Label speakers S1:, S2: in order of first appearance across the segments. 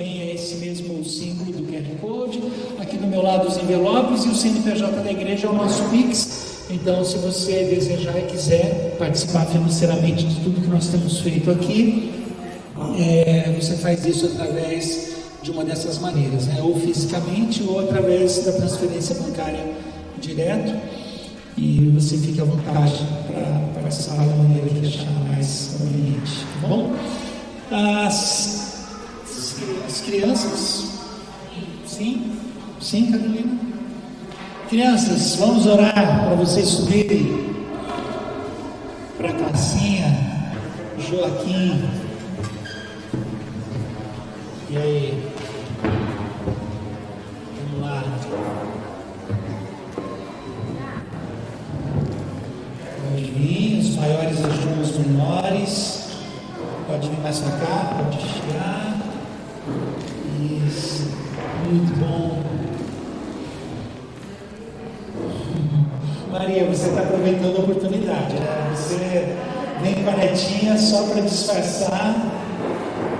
S1: também é esse mesmo símbolo do QR Code. Aqui do meu lado os envelopes e o CNPJ da igreja é o nosso Pix. Então, se você desejar e quiser participar financeiramente de tudo que nós temos feito aqui, você faz isso através de uma dessas maneiras, né? Ou fisicamente ou através da transferência bancária direto. E você fica à vontade para participar da maneira que achar mais conveniente, tá bom? As crianças, sim, Carolina? Crianças, vamos orar para vocês subirem para a classinha. Joaquim, e aí? Vamos lá. Pode vir, os maiores ajudam os menores. Pode vir mais para cá, pode chegar. Isso, muito bom. Maria, você está aproveitando a oportunidade, né? Você vem com a netinha só para disfarçar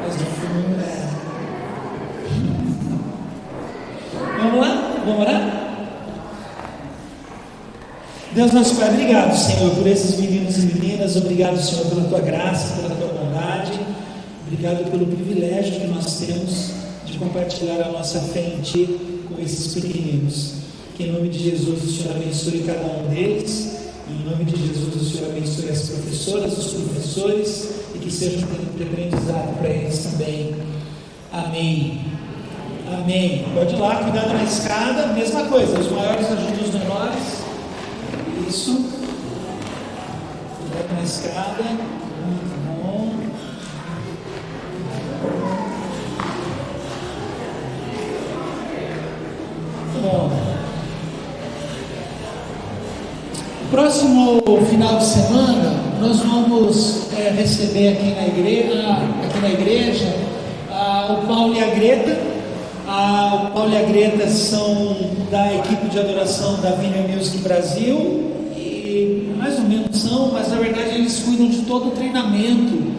S1: as de fundo, né? Vamos lá? Vamos orar? Deus nosso Pai, obrigado, Senhor, por esses meninos e meninas. Obrigado, Senhor, pela tua graça, pela tua bondade. Obrigado pelo privilégio que nós temos de compartilhar a nossa fé em Ti com esses pequeninos. Que em nome de Jesus o Senhor abençoe cada um deles. Em nome de Jesus o Senhor abençoe as professoras, os professores, e que seja um tempo de aprendizado para eles também. Amém. Amém. Pode ir lá, cuidado na escada. Mesma coisa, os maiores ajudam os menores. Isso. Cuidado na escada. Muito bom. Bom. Próximo final de semana, nós vamos receber aqui na igreja o Paulo e a Greta. O Paulo e a Greta são da equipe de adoração da Vineyard Music Brasil, e mais ou menos são, mas na verdade eles cuidam de todo o treinamento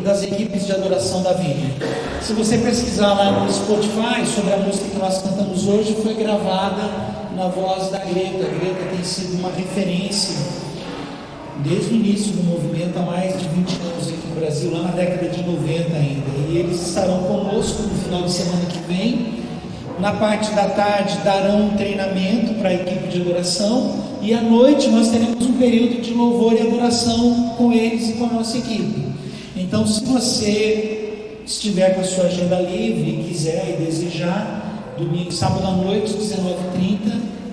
S1: das equipes de adoração da Vineyard. Se você pesquisar lá no Spotify sobre a música que nós cantamos hoje, foi gravada na voz da Greta. A Greta tem sido uma referência desde o início do movimento, há mais de 20 anos aqui no Brasil, lá na década de 90 ainda. E eles estarão conosco no final de semana que vem. Na parte da tarde darão um treinamento para a equipe de adoração, e à noite nós teremos um período de louvor e adoração com eles e com a nossa equipe. Então, se você estiver com a sua agenda livre e quiser e desejar, domingo, sábado à noite, 19h30,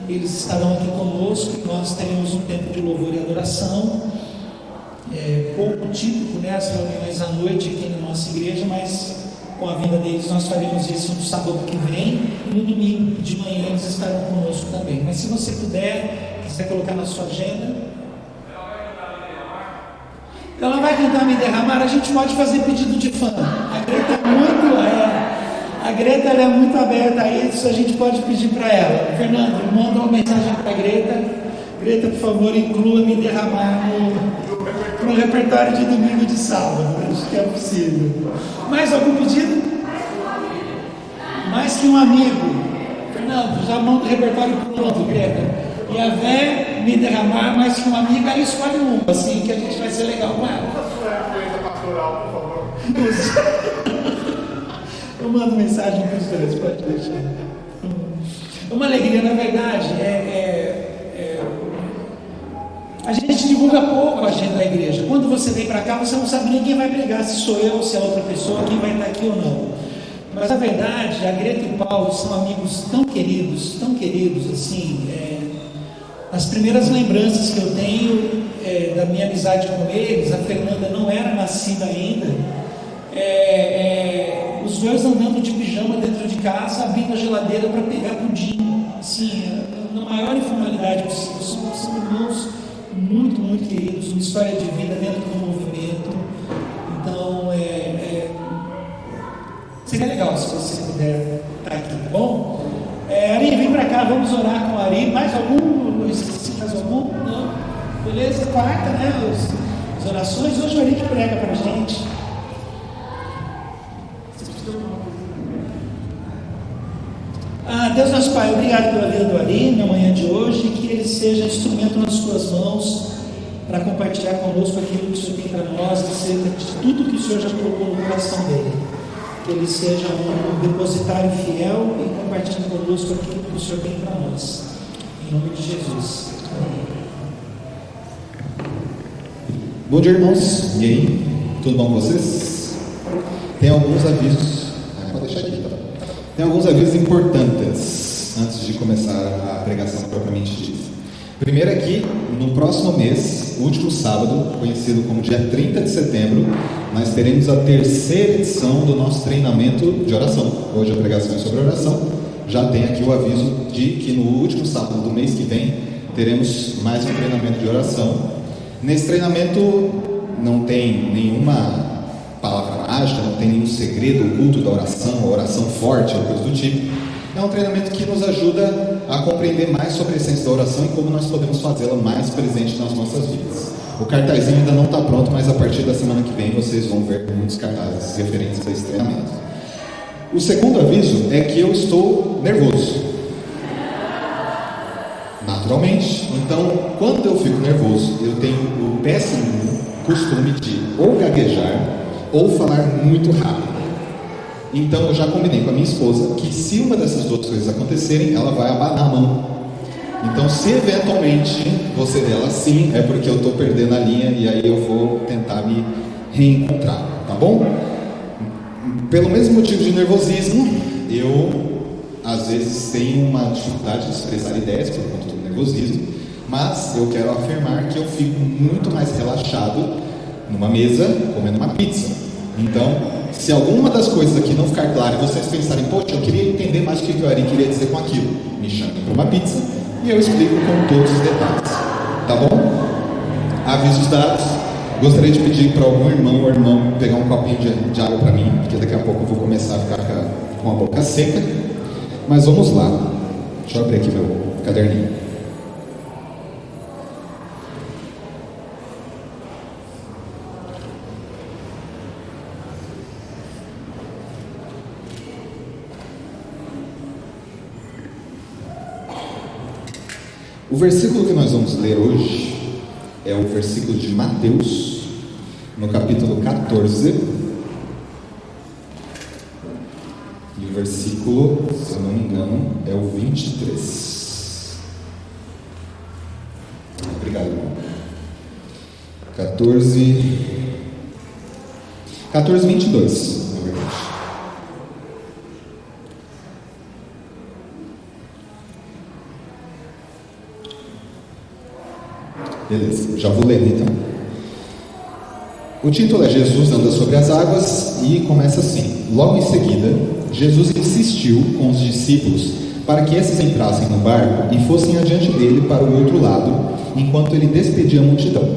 S1: eles estarão aqui conosco e nós teremos um tempo de louvor e adoração. Pouco típico, né, as reuniões à noite aqui na nossa igreja, mas com a vinda deles nós faremos isso no sábado que vem, e no domingo de manhã eles estarão conosco também. Mas se você quiser colocar na sua agenda. Ela vai cantar Me Derramar. A gente pode fazer pedido de fã. A Greta ela é muito aberta a isso, a gente pode pedir para ela. Fernando, manda uma mensagem para a Greta. Greta, por favor, inclua Me Derramar no repertório de domingo e de sábado. Acho que é possível. Mais algum pedido? Mais que um amigo. Fernando, já manda o repertório pronto, Greta. E a Vé, Me Derramar, mais que um amigo, aí escolhe um, assim, que a gente vai ser legal com ela. Pastoral, por favor. Eu mando mensagem para os dois, pode deixar. Uma alegria, na verdade, a gente divulga pouco a agenda da igreja. Quando você vem para cá, você não sabe nem quem vai pregar, se sou eu ou se é outra pessoa, quem vai estar aqui ou não. Mas a verdade, a Greta e o Paulo são amigos tão queridos assim. As primeiras lembranças que eu tenho da minha amizade com eles, a Fernanda não era nascida ainda. Os dois andando de pijama dentro de casa, abrindo a geladeira para pegar pudim, assim, na maior informalidade possível. São irmãos muito, muito queridos, uma história de vida dentro do movimento. Então, seria legal se você puder estar aqui, tá bom? Ari, vem para cá, vamos orar com a Ari. Mais algum? Não esqueci mais algum? Não? Beleza? Quarta, né? As orações. Hoje o Ari que prega para a gente. Pai, obrigado pela vida do Ari na manhã de hoje, que ele seja instrumento nas tuas mãos para compartilhar conosco aquilo que o Senhor tem para nós, acerca de tudo que o Senhor já colocou no coração dele. Que ele seja um depositário fiel e compartilhe conosco aquilo que o Senhor tem para nós. Em nome de Jesus. Amém.
S2: Bom dia, irmãos. E aí? Tudo bom com vocês? Tem alguns avisos. Pode deixar aqui, tá? Tem alguns avisos importantes antes de começar a pregação propriamente dita. Primeiro é que no próximo mês, último sábado, conhecido como dia 30 de setembro, nós teremos a terceira edição do nosso treinamento de oração. Hoje a pregação é sobre oração. Já tem aqui o aviso de que no último sábado do mês que vem teremos mais um treinamento de oração. Nesse treinamento não tem nenhuma palavra mágica, não tem nenhum segredo oculto da oração, a oração forte ou coisa do tipo. É um treinamento que nos ajuda a compreender mais sobre a essência da oração e como nós podemos fazê-la mais presente nas nossas vidas. O cartazinho ainda não está pronto, mas a partir da semana que vem vocês vão ver muitos cartazes referentes a esse treinamento. O segundo aviso é que eu estou nervoso. Naturalmente. Então, quando eu fico nervoso, eu tenho o péssimo costume de ou gaguejar ou falar muito rápido. Então eu já combinei com a minha esposa que se uma dessas duas coisas acontecerem, ela vai abanar a mão. Então se eventualmente você vê ela assim, é porque eu estou perdendo a linha e aí eu vou tentar me reencontrar, tá bom? Pelo mesmo motivo de nervosismo, eu às vezes tenho uma dificuldade de expressar ideias por conta do nervosismo, mas eu quero afirmar que eu fico muito mais relaxado numa mesa comendo uma pizza. Então, se alguma das coisas aqui não ficar clara e vocês pensarem, poxa, eu queria entender mais o que o Ari queria dizer com aquilo, me chamem para uma pizza e eu explico com todos os detalhes, tá bom? Avisos dados. Gostaria de pedir para algum irmão ou irmã pegar um copinho de água para mim, porque daqui a pouco eu vou começar a ficar com a boca seca. Mas vamos lá. Deixa eu abrir aqui meu caderninho. O versículo que nós vamos ler hoje é o versículo de Mateus, no capítulo 14, e o versículo, se eu não me engano, é o 23. Obrigado, irmão. 14, 22, na verdade. Beleza, já vou ler então. O título é Jesus anda sobre as águas e começa assim. Logo em seguida, Jesus insistiu com os discípulos para que esses entrassem no barco e fossem adiante dele para o outro lado, enquanto ele despedia a multidão.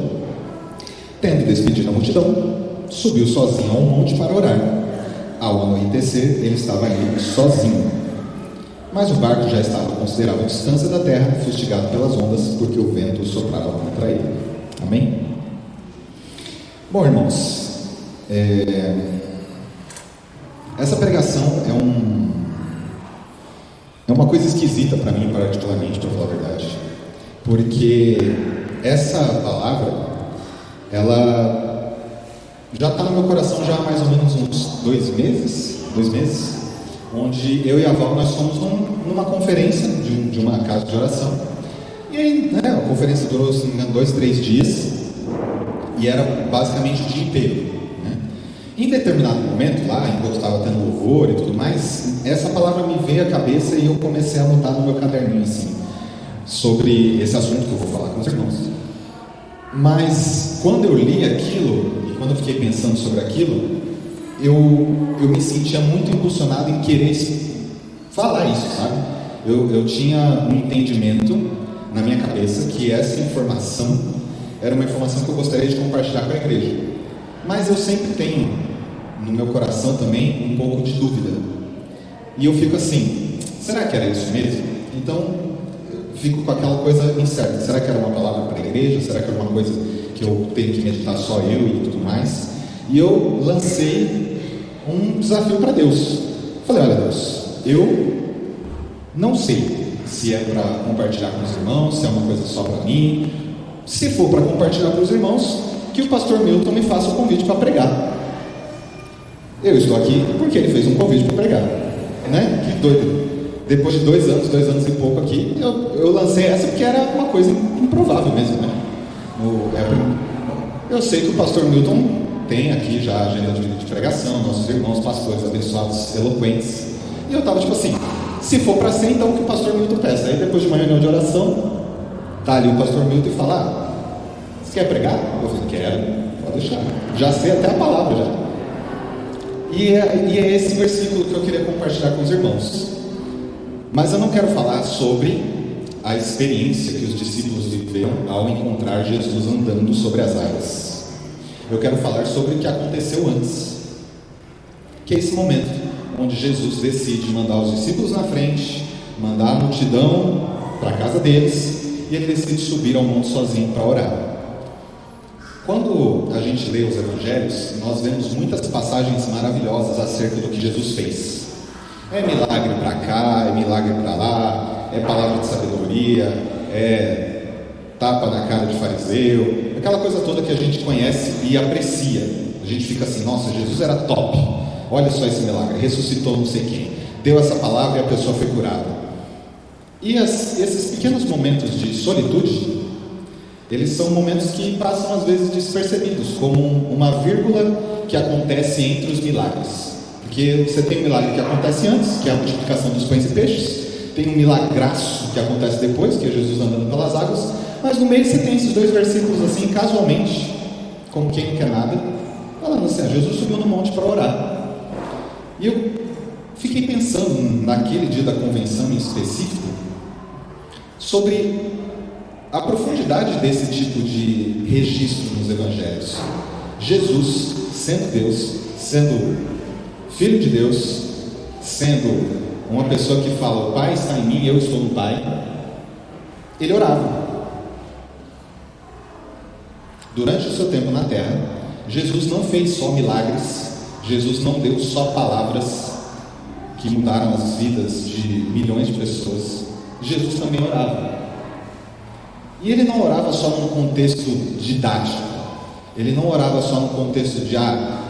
S2: Tendo despedido a multidão, subiu sozinho ao monte para orar. Ao anoitecer, ele estava ali sozinho. Mas o barco já estava a considerável distância da terra, fustigado pelas ondas, porque o vento soprava contra ele. Amém? Bom, irmãos, essa pregação é uma coisa esquisita para mim, particularmente, para falar a verdade, porque essa palavra, ela já está no meu coração já há mais ou menos uns 2 meses, onde eu e a Val, nós fomos numa conferência de uma casa de oração. E aí, a conferência durou, se não me engano, 2, 3 dias, e era basicamente o dia inteiro, né? Em determinado momento lá, enquanto estava tendo louvor e tudo mais, essa palavra me veio à cabeça e eu comecei a anotar no meu caderninho assim, sobre esse assunto que eu vou falar com os irmãos. Mas quando eu li aquilo, e quando eu fiquei pensando sobre aquilo, eu me sentia muito impulsionado em querer falar isso, sabe? Eu tinha um entendimento na minha cabeça que essa informação era uma informação que eu gostaria de compartilhar com a igreja. Mas eu sempre tenho no meu coração também um pouco de dúvida. E eu fico assim, será que era isso mesmo? Então, eu fico com aquela coisa incerta. Será que era uma palavra para a igreja? Será que era uma coisa que eu tenho que meditar só eu e tudo mais? E eu lancei um desafio para Deus. Falei, olha Deus, eu Não sei se é para compartilhar com os irmãos, se é uma coisa só para mim. Se for para compartilhar com os irmãos, que o pastor Milton me faça o convite para pregar. Eu estou aqui porque ele fez um convite para pregar, né? Que doido. Depois de 2 anos e pouco aqui, eu lancei essa porque era uma coisa improvável mesmo, né? Eu sei que o pastor Milton tem aqui já a agenda de pregação, nossos irmãos pastores abençoados, eloquentes, e eu estava tipo assim, se for para ser, então o que o pastor Milton peça. Aí depois de uma reunião de oração, tá ali o pastor Milton e fala: você quer pregar? Eu falei: quero, pode deixar, já sei até a palavra já. E é esse versículo que eu queria compartilhar com os irmãos. Mas eu não quero falar sobre a experiência que os discípulos viveram ao encontrar Jesus andando sobre as águas. Eu quero falar sobre o que aconteceu antes, que é esse momento onde Jesus decide mandar os discípulos na frente, mandar a multidão para a casa deles, e ele decide subir ao monte sozinho para orar. Quando a gente lê os evangelhos, nós vemos muitas passagens maravilhosas acerca do que Jesus fez. É milagre para cá, é milagre para lá, é palavra de sabedoria, é tapa na cara de fariseu, aquela coisa toda que a gente conhece e aprecia. A gente fica assim: nossa, Jesus era top, olha só esse milagre, ressuscitou não sei quem, deu essa palavra e a pessoa foi curada. E esses pequenos momentos de solitude, eles são momentos que passam às vezes despercebidos, como uma vírgula que acontece entre os milagres. Porque você tem um milagre que acontece antes, que é a multiplicação dos pães e peixes, tem um milagraço que acontece depois, que é Jesus andando pelas águas, mas no meio você tem esses 2 versículos assim, casualmente, como quem não quer nada, falando assim: Jesus subiu no monte para orar. E eu fiquei pensando naquele dia da convenção em específico, sobre a profundidade desse tipo de registro nos evangelhos. Jesus, sendo Deus, sendo Filho de Deus, sendo uma pessoa que fala: o Pai está em mim, eu estou no Pai, ele orava. Durante o seu tempo na terra, Jesus não fez só milagres, Jesus não deu só palavras que mudaram as vidas de milhões de pessoas. Jesus também orava. E ele não orava só num contexto didático, ele não orava só no contexto de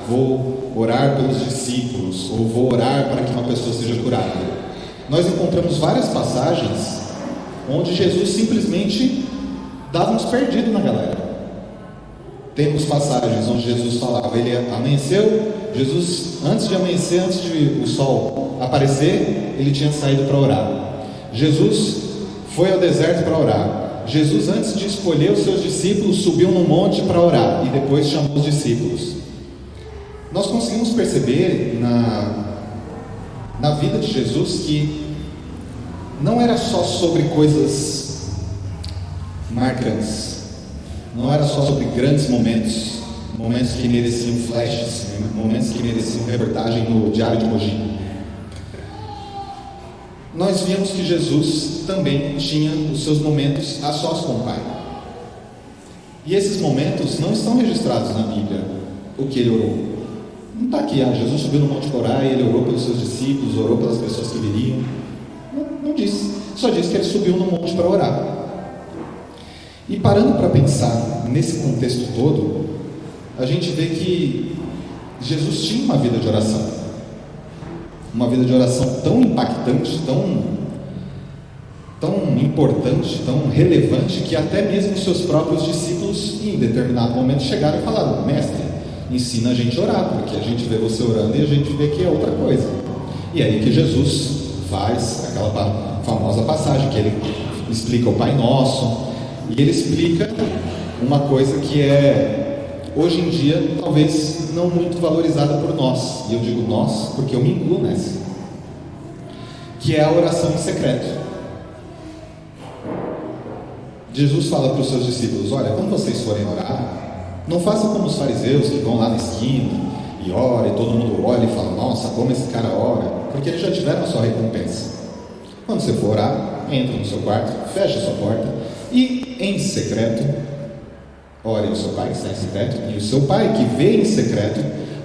S2: vou orar pelos discípulos, ou vou orar para que uma pessoa seja curada. Nós encontramos várias passagens onde Jesus simplesmente dava uns perdidos na galera. Temos passagens onde Jesus falava, ele amanheceu, Jesus, antes de amanhecer, antes de o sol aparecer, ele tinha saído para orar. Jesus foi ao deserto para orar. Jesus, antes de escolher os seus discípulos, subiu no monte para orar e depois chamou os discípulos. Nós conseguimos perceber na vida de Jesus que não era só sobre coisas marcantes, não era só sobre grandes momentos, momentos que mereciam flashes, momentos que mereciam reportagem no Diário de Mogi. Nós vimos que Jesus também tinha os seus momentos a sós com o Pai. E esses momentos não estão registrados na Bíblia, o que ele orou. Não está aqui, Jesus subiu no monte para orar e ele orou pelos seus discípulos, orou pelas pessoas que viriam. Não diz, só diz que ele subiu no monte para orar. E parando para pensar nesse contexto todo, a gente vê que Jesus tinha uma vida de oração. Uma vida de oração tão impactante, tão importante, tão relevante, que até mesmo os seus próprios discípulos, em determinado momento, chegaram e falaram: mestre, ensina a gente a orar, porque a gente vê você orando e a gente vê que é outra coisa. E aí que Jesus faz aquela famosa passagem que ele explica o Pai Nosso, e ele explica uma coisa que é, hoje em dia, talvez não muito valorizada por nós, e eu digo nós porque eu me incluo nessa, que é a oração em secreto. Jesus fala para os seus discípulos: olha, quando vocês forem orar, não façam como os fariseus que vão lá na esquina e oram, e todo mundo olha e fala: nossa, como esse cara ora, porque eles já tiveram a sua recompensa. Quando você for orar, entra no seu quarto, fecha a sua porta e em secreto ore ao seu Pai que está em secreto, e o seu Pai que vê em secreto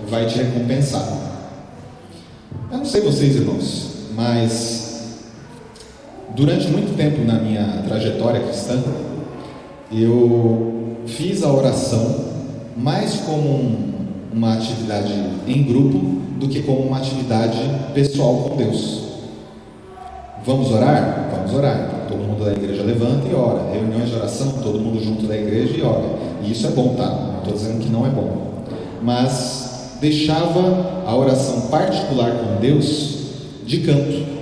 S2: vai te recompensar. Eu não sei vocês, irmãos, mas Durante muito tempo na minha trajetória cristã, eu fiz a oração mais como uma atividade em grupo do que como uma atividade pessoal com Deus. Vamos orar? Vamos orar. Todo mundo da igreja levanta e ora. Reuniões de oração, todo mundo junto da igreja e ora. E isso é bom, tá? Não estou dizendo que não é bom. Mas deixava a oração particular com Deus de canto.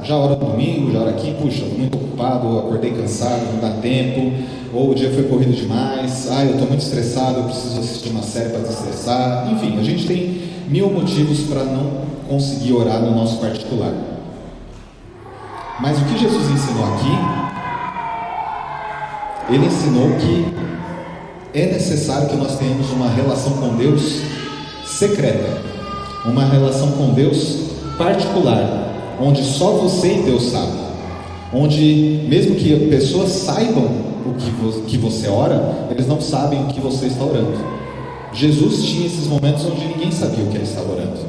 S2: Já oro no domingo, já oro aqui, puxa, estou muito ocupado, acordei cansado, não dá tempo, ou o dia foi corrido demais, eu estou muito estressado, eu preciso assistir uma série para desestressar. Enfim, a gente tem 1000 motivos para não conseguir orar no nosso particular. Mas o que Jesus ensinou aqui, ele ensinou que é necessário que nós tenhamos uma relação com Deus secreta, uma relação com Deus particular, onde só você e Deus sabem, onde mesmo que pessoas saibam o que você ora, eles não sabem o que você está orando. Jesus tinha esses momentos onde ninguém sabia o que ele estava orando.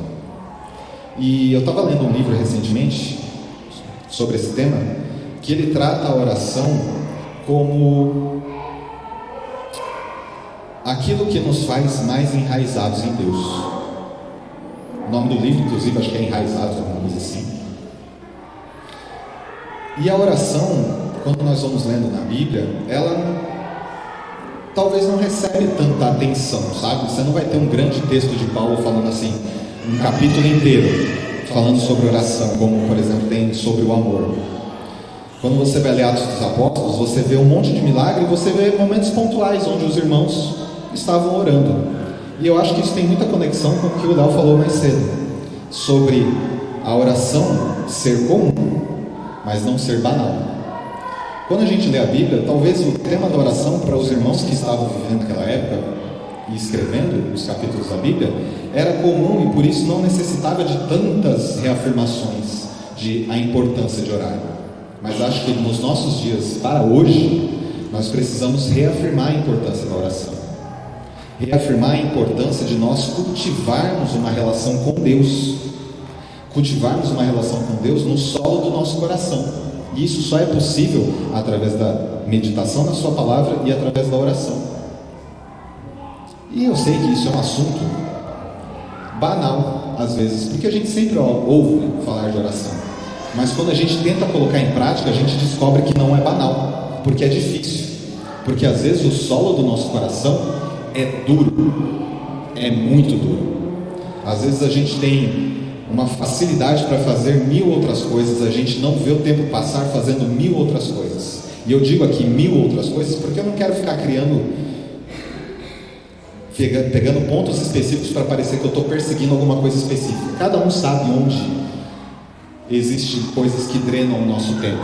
S2: E eu estava lendo um livro recentemente sobre esse tema, que ele trata a oração como aquilo que nos faz mais enraizados em Deus. O nome do livro, inclusive, acho que é Enraizados, alguma coisa assim. E a oração, quando nós vamos lendo na Bíblia, ela talvez não recebe tanta atenção, sabe? Você não vai ter um grande texto de Paulo falando assim, um capítulo inteiro, falando sobre oração, como por exemplo tem sobre o amor. Quando você vai ler Atos dos Apóstolos, você vê um monte de milagre e você vê momentos pontuais onde os irmãos estavam orando. E eu acho que isso tem muita conexão com o que o Léo falou mais cedo, sobre a oração ser comum, mas não ser banal. Quando a gente lê a Bíblia, talvez o tema da oração para os irmãos que estavam vivendo naquela época e escrevendo os capítulos da Bíblia era comum e por isso não necessitava de tantas reafirmações de a importância de orar. Mas acho que nos nossos dias, para hoje, nós precisamos reafirmar a importância da oração, reafirmar a importância de nós cultivarmos uma relação com Deus, cultivarmos uma relação com Deus no solo do nosso coração. E isso só é possível através da meditação na sua palavra e através da oração. E eu sei que isso é um assunto banal às vezes, porque a gente sempre ouve falar de oração, mas quando a gente tenta colocar em prática, a gente descobre que não é banal, porque é difícil, porque às vezes o solo do nosso coração é duro, é muito duro. Às vezes a gente tem uma facilidade para fazer 1000 outras coisas, a gente não vê o tempo passar fazendo 1000 outras coisas. E eu digo aqui 1000 outras coisas porque eu não quero ficar pegando pontos específicos para parecer que eu estou perseguindo alguma coisa específica. Cada um sabe onde existem coisas que drenam o nosso tempo.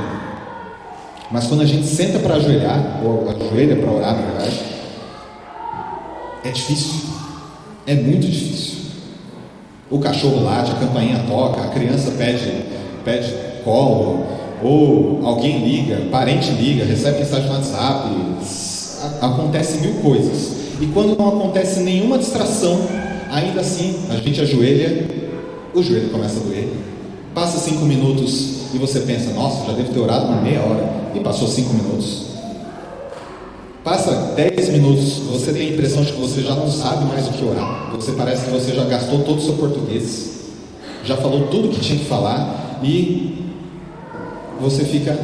S2: Mas quando a gente senta para ajoelhar, ou ajoelha para orar, na verdade, é difícil, é muito difícil. O cachorro late, a campainha toca, a criança pede colo, ou alguém liga, parente liga, recebe mensagem no WhatsApp, acontece 1000 coisas. E quando não acontece nenhuma distração, ainda assim a gente ajoelha, o joelho começa a doer. Passa 5 minutos e você pensa, nossa, já devo ter orado uma meia hora, e passou 5 minutos. Passa 10 minutos, você tem a impressão de que você já não sabe mais o que orar. Você parece que você já gastou todo o seu português, já falou tudo o que tinha que falar e você fica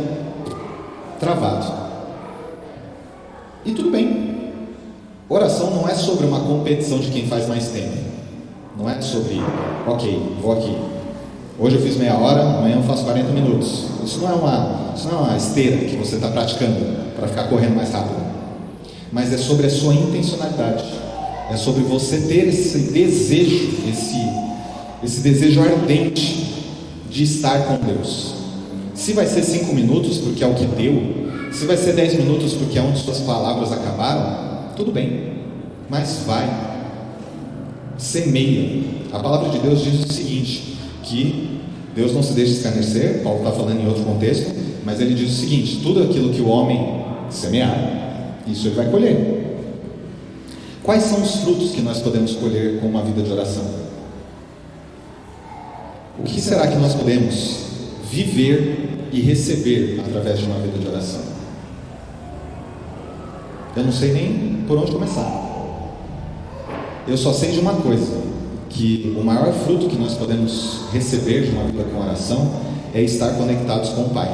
S2: travado. E tudo bem. Oração não é sobre uma competição de quem faz mais tempo. Não é sobre, ok, vou aqui. Hoje eu fiz meia hora, amanhã eu faço 40 minutos. Isso não é uma esteira que você está praticando para ficar correndo mais rápido. Mas é sobre a sua intencionalidade, é sobre você ter esse desejo, esse desejo ardente de estar com Deus. Se vai ser 5 minutos porque é o que deu, se vai ser 10 minutos porque é onde suas palavras acabaram, tudo bem, mas vai, semeia. A palavra de Deus diz o seguinte, que Deus não se deixa escarnecer, Paulo está falando em outro contexto, mas ele diz o seguinte, tudo aquilo que o homem semear, isso ele vai colher. Quais são os frutos que nós podemos colher com uma vida de oração? O que será que nós podemos viver e receber através de uma vida de oração? Eu não sei nem por onde começar. Eu só sei de uma coisa, que o maior fruto que nós podemos receber de uma vida com oração é estar conectados com o Pai.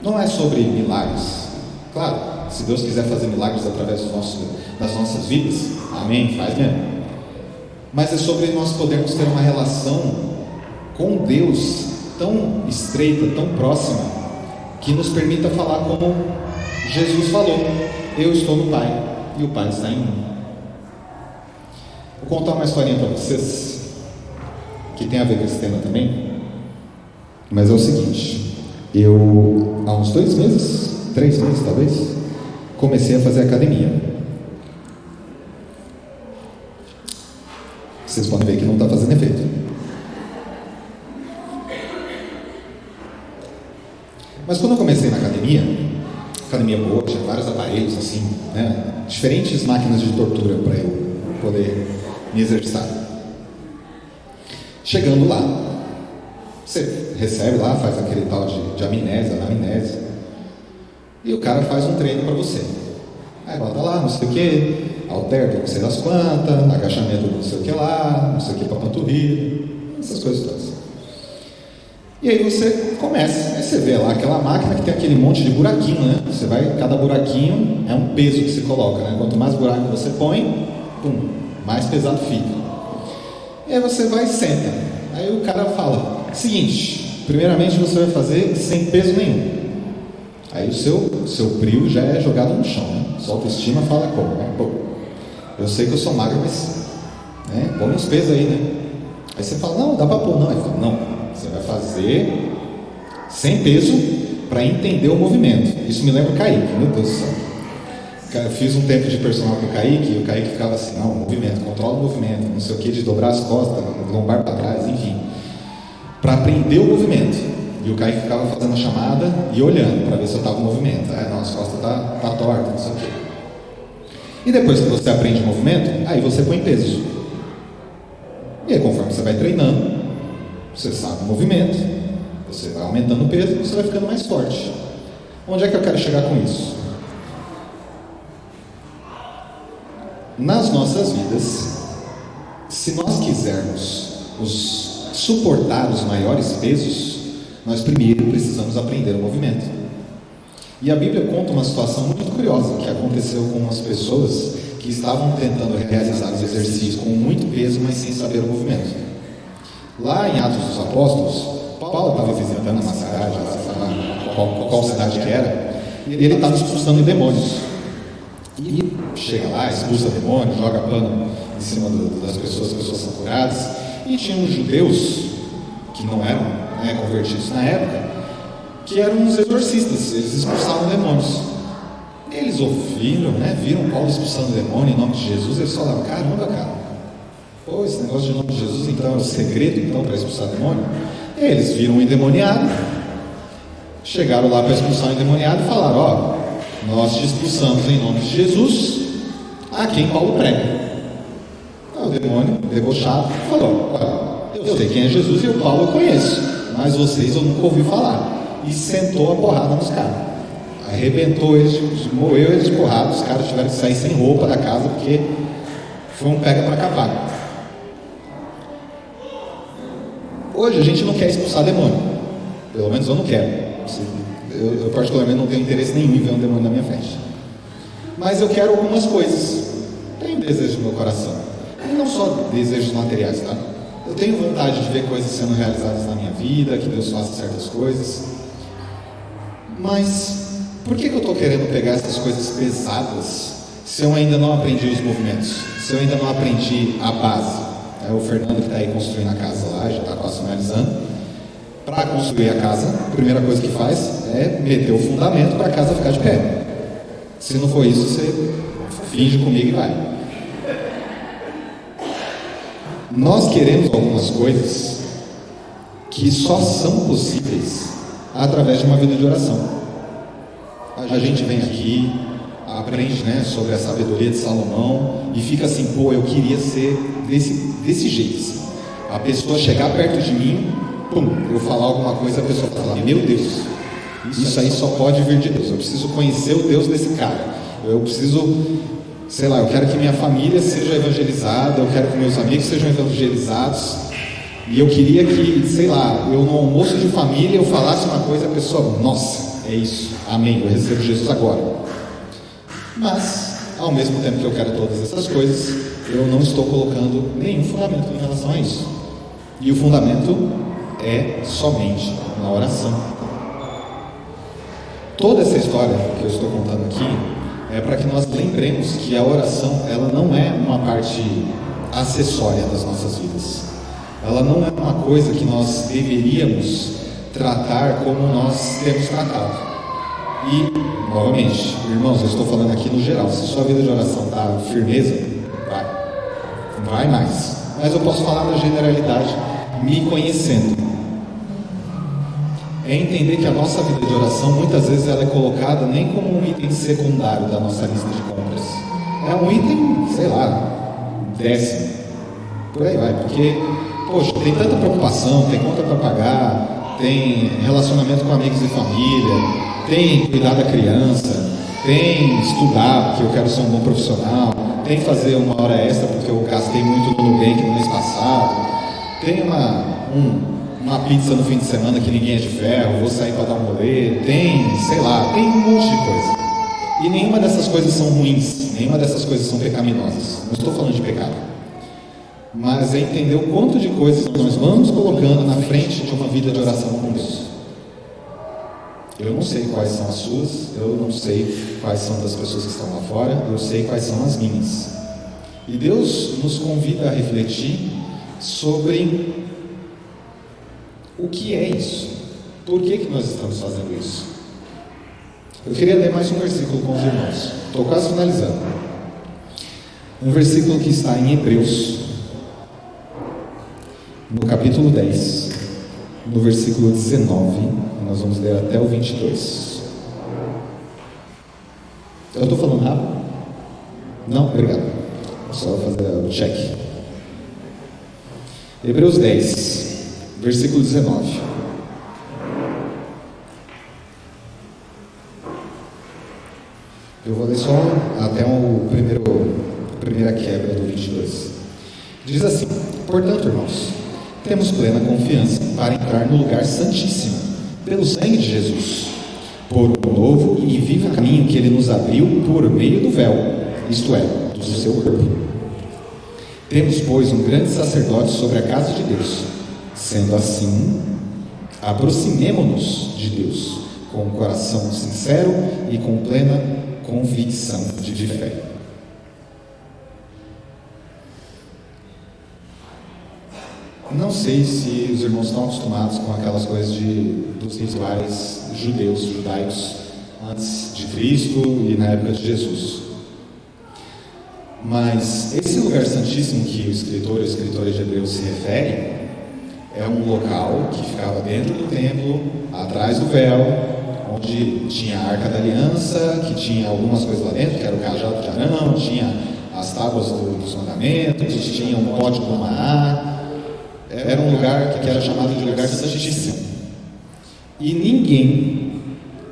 S2: Não é sobre milagres. Claro, se Deus quiser fazer milagres através das nossas vidas, amém, faz mesmo. Mas é sobre nós podermos ter uma relação com Deus tão estreita, tão próxima, que nos permita falar como Jesus falou: eu estou no Pai e o Pai está em mim. Vou contar uma historinha para vocês, que tem a ver com esse tema também, mas é o seguinte: eu, há uns 2 meses, 3 meses talvez, comecei a fazer academia. Vocês podem ver que não está fazendo efeito. Mas quando eu comecei na academia boa, tinha vários aparelhos assim, né? Diferentes máquinas de tortura para eu poder me exercitar. Chegando lá, você recebe lá, faz aquele tal de amnésia, anamnese, e o cara faz um treino para você. Aí bota lá, não sei o que, halter não sei das quantas, agachamento não sei o que lá, não sei o que para panturrilha, essas coisas todas. E aí você começa, aí você vê lá aquela máquina que tem aquele monte de buraquinho, né? Você vai, cada buraquinho é um peso que você coloca, né? Quanto mais buraco você põe, mais pesado fica. E aí você vai e senta. Aí o cara fala: seguinte, primeiramente você vai fazer sem peso nenhum. Aí o seu brio já é jogado no chão, né? Sua autoestima fala como, né? Pô, eu sei que eu sou magro, mas põe uns pesos aí, né? Aí você fala: não, dá pra pôr. Não, ele fala: não, você vai fazer sem peso para entender o movimento. Isso me lembra o Kaique, meu Deus do céu. Eu fiz um tempo de personal com o Kaique, e o Kaique ficava assim: não, movimento, controla o movimento, não sei o que, de dobrar as costas, lombar para trás, enfim, para aprender o movimento. E o Kaique ficava fazendo a chamada e olhando para ver se eu estava em movimento. Não, as costas tá torta, não sei o que. E depois que você aprende o movimento, aí você põe peso. E aí, conforme você vai treinando, você sabe o movimento, você vai aumentando o peso, você vai ficando mais forte. Onde é que eu quero chegar com isso? Nas nossas vidas, se nós quisermos suportar os maiores pesos, nós primeiro precisamos aprender o movimento. E a Bíblia conta uma situação muito curiosa que aconteceu com umas pessoas que estavam tentando realizar os exercícios com muito peso, mas sem saber o movimento. Lá em Atos dos Apóstolos, Paulo estava visitando uma cidade, qual cidade que era, e ele estava expulsando demônios. E chega lá, expulsa demônios, joga pano em cima das pessoas, as pessoas são curadas. E tinha uns judeus que não eram convertidos na época, que eram uns exorcistas, eles expulsavam demônios. Eles ouviram, viram Paulo expulsando demônio em nome de Jesus, eles falaram: caramba, cara, pô, esse negócio de nome de Jesus então é o segredo então para expulsar demônio? E eles viram um endemoniado, chegaram lá para expulsar o endemoniado e falaram: ó, nós te expulsamos em nome de Jesus, a quem Paulo prega. O demônio, debochado, falou: olha, eu sei quem é Jesus e o Paulo eu conheço, mas vocês eu nunca ouvi falar. E sentou a porrada nos caras, arrebentou eles, moeu eles de porrada. Os caras tiveram que sair sem roupa da casa, porque foi um pega para capar. Hoje a gente não quer expulsar demônio, pelo menos eu não quero. Eu particularmente não tenho interesse nenhum em ver um demônio na minha frente, mas eu quero algumas coisas. Tenho desejo no meu coração, e não só desejos materiais, tá? Eu tenho vontade de ver coisas sendo realizadas na minha vida, que Deus faça certas coisas. Mas por que eu estou querendo pegar essas coisas pesadas se eu ainda não aprendi os movimentos, se eu ainda não aprendi a base? O Fernando que está aí construindo a casa lá, já está quase finalizando. Para construir a casa, a primeira coisa que faz é meter o fundamento para a casa ficar de pé. Se não for isso, você finge comigo e vai. Nós queremos algumas coisas que só são possíveis através de uma vida de oração. A gente vem aqui, aprende sobre a sabedoria de Salomão e fica assim: pô, eu queria ser desse jeito assim. A pessoa chegar perto de mim eu falar alguma coisa, a pessoa fala, meu Deus, isso aí só pode vir de Deus, eu preciso conhecer o Deus desse cara, eu preciso, sei lá, eu quero que minha família seja evangelizada, eu quero que meus amigos sejam evangelizados, e eu queria que, sei lá, eu no almoço de família eu falasse uma coisa, a pessoa, nossa, é isso, amém, eu recebo Jesus agora. Mas, ao mesmo tempo que eu quero todas essas coisas, eu não estou colocando nenhum fundamento em relação a isso. E o fundamento é somente na oração. Toda essa história que eu estou contando aqui é para que nós lembremos que a oração, ela não é uma parte acessória das nossas vidas. Ela não é uma coisa que nós deveríamos tratar como nós temos tratado. E, novamente, irmãos, eu estou falando aqui no geral. Se sua vida de oração está firmeza, vai mais. Mas eu posso falar da generalidade, me conhecendo. É entender que a nossa vida de oração, muitas vezes, ela é colocada nem como um item secundário da nossa lista de compras. É um item, sei lá, 10º. Por aí vai, porque, poxa, tem tanta preocupação, tem conta para pagar, tem relacionamento com amigos e família, tem cuidar da criança, tem estudar porque eu quero ser um bom profissional, tem fazer uma hora extra porque eu gastei muito no Nubank no mês passado, tem uma pizza no fim de semana que ninguém é de ferro, vou sair para dar um rolê, tem, sei lá, tem um monte de coisa. E nenhuma dessas coisas são ruins, nenhuma dessas coisas são pecaminosas. Não estou falando de pecado, mas é entender o quanto de coisas nós vamos colocando na frente de uma vida de oração com Deus. Eu não sei quais são as suas, eu não sei quais são das pessoas que estão lá fora, eu sei quais são as minhas. E Deus nos convida a refletir sobre o que é isso, por que nós estamos fazendo isso. Eu queria ler mais um versículo com os irmãos, estou quase finalizando. Um versículo que está em Hebreus, no capítulo 10, no versículo 19. Nós vamos ler até o 22. Eu estou falando rápido? Não? Obrigado. Só fazer o check. Hebreus 10, versículo 19. Eu vou ler só até a primeira quebra do 22. Diz assim: portanto, irmãos, temos plena confiança para entrar no lugar santíssimo pelo sangue de Jesus, por um novo e vivo caminho que Ele nos abriu por meio do véu, isto é, do seu corpo. Temos, pois, um grande sacerdote sobre a casa de Deus. Sendo assim, aproximemo-nos de Deus com um coração sincero e com plena convicção de fé. Não sei se os irmãos estão acostumados com aquelas coisas dos rituais judaicos, antes de Cristo e na época de Jesus. Mas esse lugar santíssimo que o escritor e a escritora de Hebreus se refere, é um local que ficava dentro do templo, atrás do véu, onde tinha a Arca da Aliança, que tinha algumas coisas lá dentro, que era o cajado de Arão, tinha as tábuas dos mandamentos, tinha um pote do maná. Era um lugar que era chamado de lugar santíssimo. E ninguém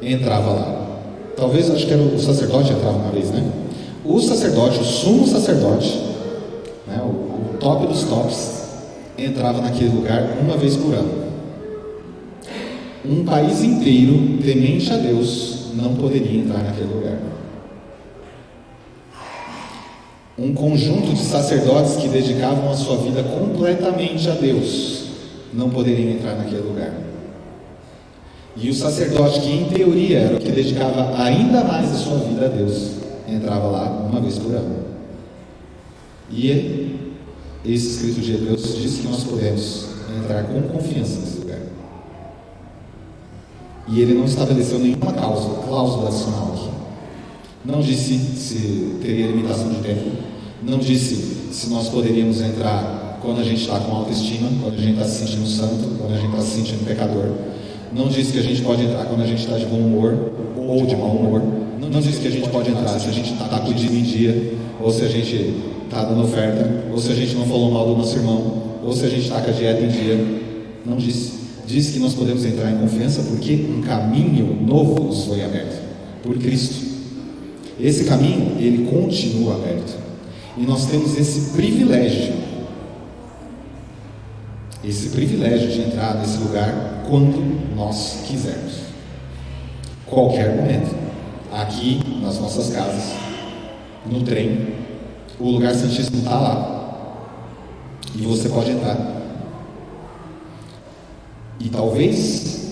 S2: entrava lá. Talvez, acho que era o sacerdote entrava uma vez, né? O sacerdote, o sumo sacerdote, né, o top dos tops, entrava naquele lugar uma vez por ano. Um país inteiro, temente a Deus, não poderia entrar naquele lugar. Um conjunto de sacerdotes que dedicavam a sua vida completamente a Deus não poderiam entrar naquele lugar. E o sacerdote que, em teoria, era o que dedicava ainda mais a sua vida a Deus, entrava lá uma vez por ano. E esse escrito de Hebreus diz que nós podemos entrar com confiança nesse lugar. E ele não estabeleceu nenhuma cláusula adicional aqui. Não disse se teria limitação de tempo, não disse se nós poderíamos entrar quando a gente está com autoestima, quando a gente está se sentindo santo, quando a gente está se sentindo pecador. Não disse que a gente pode entrar quando a gente está de bom humor ou de mau humor. Não disse que a gente pode entrar se a gente está com o dízimo em dia, ou se a gente está dando oferta, ou se a gente não falou mal do nosso irmão, ou se a gente está com a dieta em dia. Não disse. diz que nós podemos entrar em confiança porque um caminho novo nos foi aberto por Cristo. Esse caminho, ele continua aberto. E nós temos esse privilégio de entrar nesse lugar quando nós quisermos. Qualquer momento. Aqui, nas nossas casas, no trem, o lugar santíssimo está lá. E você pode entrar. E talvez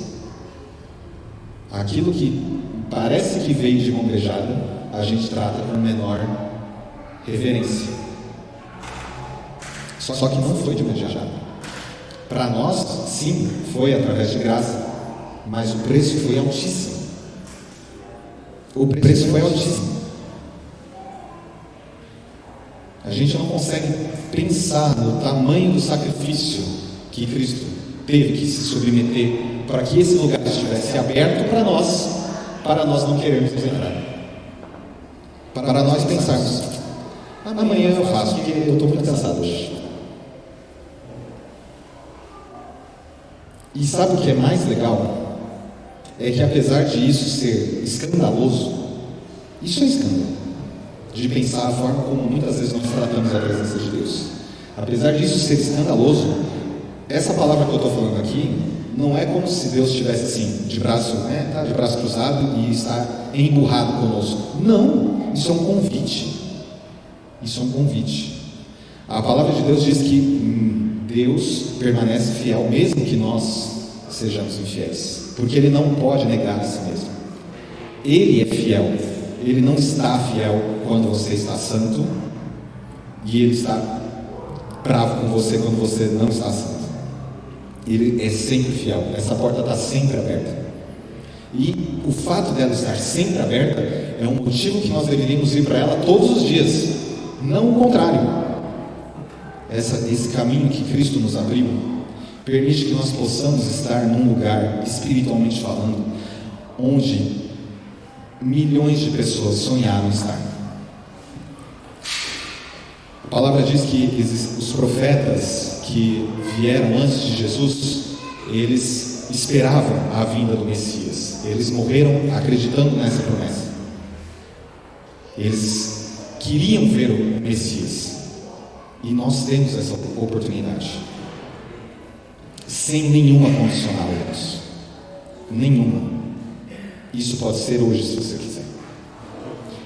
S2: aquilo que parece que veio de mão beijada, a gente trata com menor reverência. Só que não foi de mão beijada. Para nós, sim, foi através de graça, mas o preço foi altíssimo. O preço foi altíssimo. A gente não consegue pensar no tamanho do sacrifício que Cristo teve que se submeter para que esse lugar estivesse aberto para nós não querermos entrar. Para nós pensarmos, amanhã eu faço, porque eu estou muito cansado hoje. E sabe o que é mais legal? É que apesar de isso ser escandaloso, isso é escândalo, de pensar a forma como muitas vezes nós tratamos a presença de Deus. Apesar disso ser escandaloso, essa palavra que eu estou falando aqui, não é como se Deus estivesse assim, de braço cruzado e está emburrado conosco. Não, isso é um convite. Isso é um convite. A palavra de Deus diz que Deus permanece fiel, mesmo que nós sejamos infiéis, porque Ele não pode negar a si mesmo. Ele é fiel. Ele não está fiel quando você está santo, e Ele está bravo com você quando você não está santo. Ele é sempre fiel. Essa porta está sempre aberta. E o fato dela estar sempre aberta é um motivo que nós deveríamos ir para ela todos os dias, não o contrário. Esse caminho que Cristo nos abriu permite que nós possamos estar num lugar, espiritualmente falando, onde milhões de pessoas sonharam estar. A palavra diz que os profetas que vieram antes de Jesus, eles esperavam a vinda do Messias. Eles morreram acreditando nessa promessa. Eles queriam ver o Messias. E nós temos essa oportunidade. Sem nenhuma condicional, irmãos. Nenhuma. Isso pode ser hoje, se você quiser.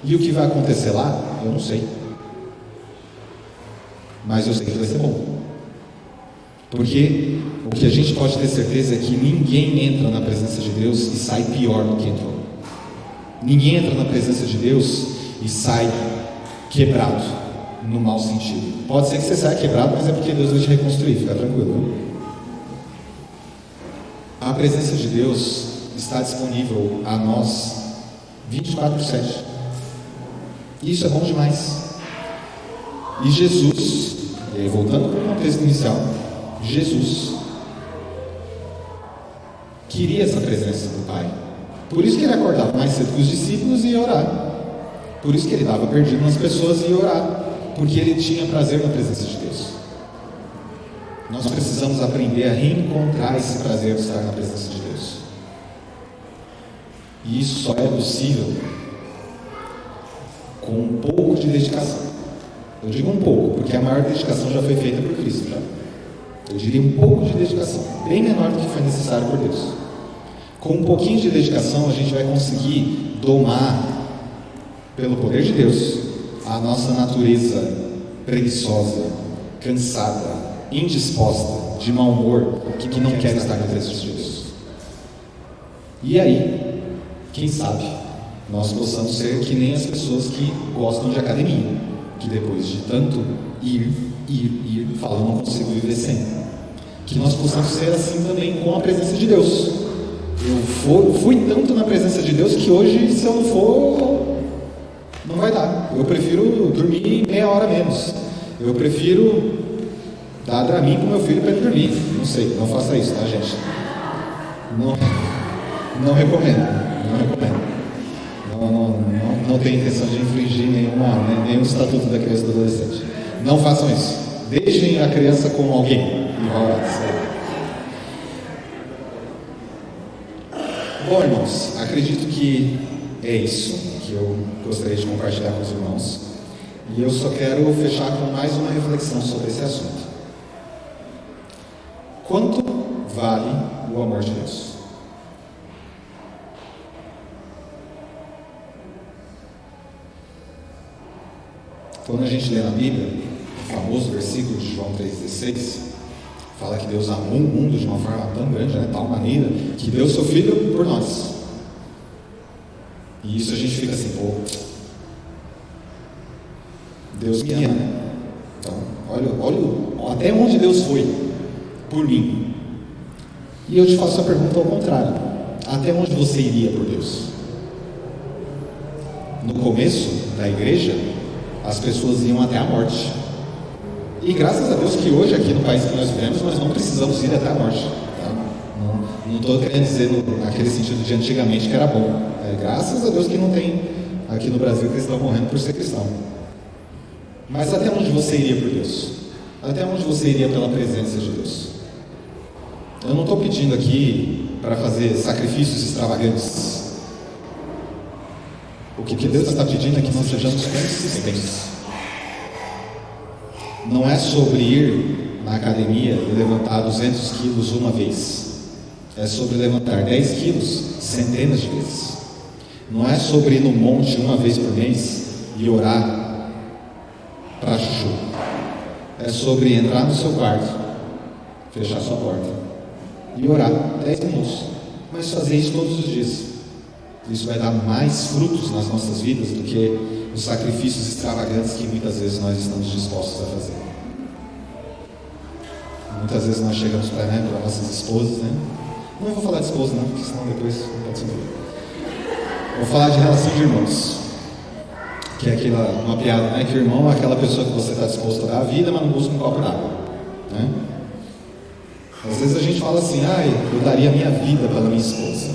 S2: E o que vai acontecer lá, eu não sei. Mas eu sei que vai ser bom. Porque o que a gente pode ter certeza é que ninguém entra na presença de Deus e sai pior do que entrou. Ninguém entra na presença de Deus e sai quebrado, no mau sentido. Pode ser que você saia quebrado, mas é porque Deus vai te reconstruir, fica tranquilo. A presença de Deus está disponível a nós 24/7. Isso é bom demais. E Jesus, e aí voltando para o contexto inicial, Jesus queria essa presença do Pai. Por isso que ele acordava mais cedo que os discípulos e ia orar. Por isso que ele dava perdido nas pessoas e ia orar. Porque ele tinha prazer na presença de Deus. Nós precisamos aprender a reencontrar esse prazer de estar na presença de Deus. E isso só é possível com um pouco de dedicação. Eu digo um pouco, porque a maior dedicação já foi feita por Cristo. Já. Eu diria um pouco de dedicação, bem menor do que foi necessário por Deus. Com um pouquinho de dedicação, a gente vai conseguir domar, pelo poder de Deus, a nossa natureza preguiçosa, cansada, indisposta, de mau humor, que não quer estar na presença de Deus. E aí, quem sabe, nós possamos ser que nem as pessoas que gostam de academia, que depois de tanto ir, falam, não consigo viver sem. Que nós possamos ser assim também com a presença de Deus. Eu fui tanto na presença de Deus que hoje, se eu não for, não vai dar. Eu prefiro dormir meia hora menos. Eu prefiro dar Dramin para o meu filho para ele dormir. Não sei, não faça isso, tá, gente? Não recomendo. Não tenho intenção de infringir nenhum estatuto da criança e do adolescente. Não façam isso. Deixem a criança com alguém. Bom, irmãos, acredito que é isso que eu gostaria de compartilhar com os irmãos. E eu só quero fechar com mais uma reflexão sobre esse assunto. Quanto vale o amor de Deus? Quando a gente lê na Bíblia, o famoso versículo de João 3,16, fala que Deus amou o mundo de uma forma tão grande, tal maneira, que deu seu Filho por nós. E isso a gente fica assim, pô, Deus me ama. Então, olha até onde Deus foi por mim. E eu te faço a pergunta ao contrário: até onde você iria por Deus? No começo da igreja, as pessoas iam até a morte. E graças a Deus que hoje, aqui no país que nós vivemos, nós não precisamos ir até a morte. Tá? Não estou querendo dizer naquele sentido de antigamente que era bom. Graças a Deus que não tem aqui no Brasil cristão morrendo por ser cristão. Mas até onde você iria por Deus? Até onde você iria pela presença de Deus? Eu não estou pedindo aqui para fazer sacrifícios extravagantes. O que Deus está pedindo é que nós sejamos consistentes. Não é sobre ir na academia e levantar 200 quilos uma vez. É sobre levantar 10 quilos centenas de vezes. Não é sobre ir no monte uma vez por mês e orar para chuchu. É sobre entrar no seu quarto, fechar sua porta e orar 10 minutos. Mas fazer isso todos os dias. Isso vai dar mais frutos nas nossas vidas do que os sacrifícios extravagantes que muitas vezes nós estamos dispostos a fazer. Muitas vezes nós chegamos para nossas esposas, Não vou falar de esposa não, porque senão depois não pode ser. Vou falar de relação de irmãos, que é uma piada, que o irmão é aquela pessoa que você está disposto a dar a vida, mas não busca um copo d'água, Às vezes a gente fala assim, eu daria a minha vida pela minha esposa.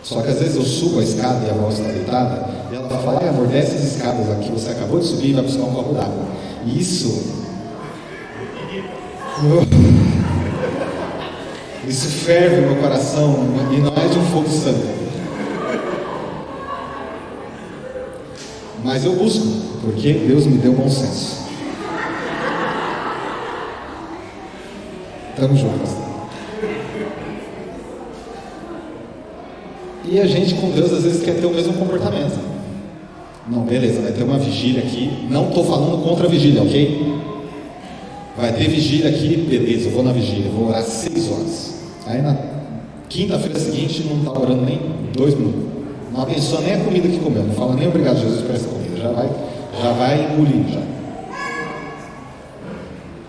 S2: Só que às vezes eu subo a escada e a voz está deitada, e ela fala, amor, desce as escadas aqui, você acabou de subir e vai buscar um copo d'água. E isso ferve no meu coração, e não é de um fogo santo. Mas eu busco, porque Deus me deu bom senso. Tamo junto, pastor. E a gente com Deus às vezes quer ter o mesmo comportamento. Não, beleza, vai ter uma vigília aqui. Não estou falando contra a vigília, ok? Vai ter vigília aqui, beleza, eu vou na vigília, vou orar 6 horas. Aí na quinta-feira seguinte não está orando nem 2 minutos. Não abençoa nem a comida que comeu, não fala nem obrigado Jesus por essa comida, já vai engolindo já.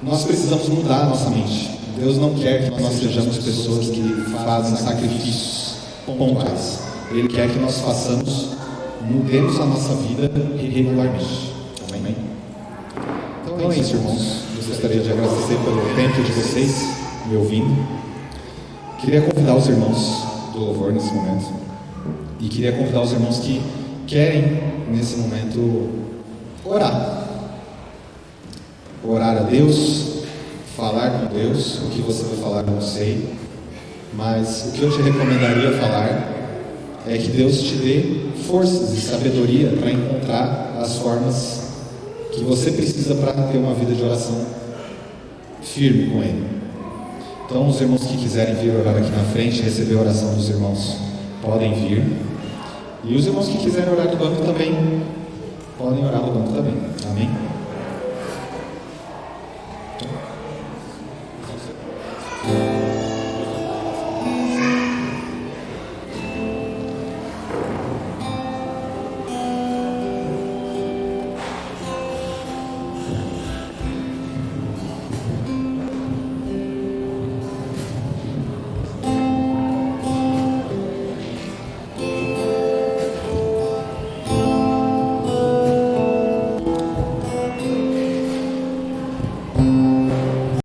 S2: Nós precisamos mudar a nossa mente. Deus não quer que nós sejamos pessoas que fazem sacrifícios pontuais. Ele quer que nós mudemos a nossa vida regularmente. Amém? Então é isso, irmãos. Eu gostaria de agradecer pelo tempo de vocês me ouvindo. Queria convidar os irmãos do louvor nesse momento. E queria convidar os irmãos que querem, nesse momento, orar. Orar a Deus, falar com Deus. O que você vai falar, não sei. Mas o que eu te recomendaria falar é que Deus te dê forças e sabedoria para encontrar as formas que você precisa para ter uma vida de oração firme com Ele. Então, os irmãos que quiserem vir orar aqui na frente, receber a oração dos irmãos, podem vir. E os irmãos que quiserem orar no banco também, podem orar no banco também. Amém?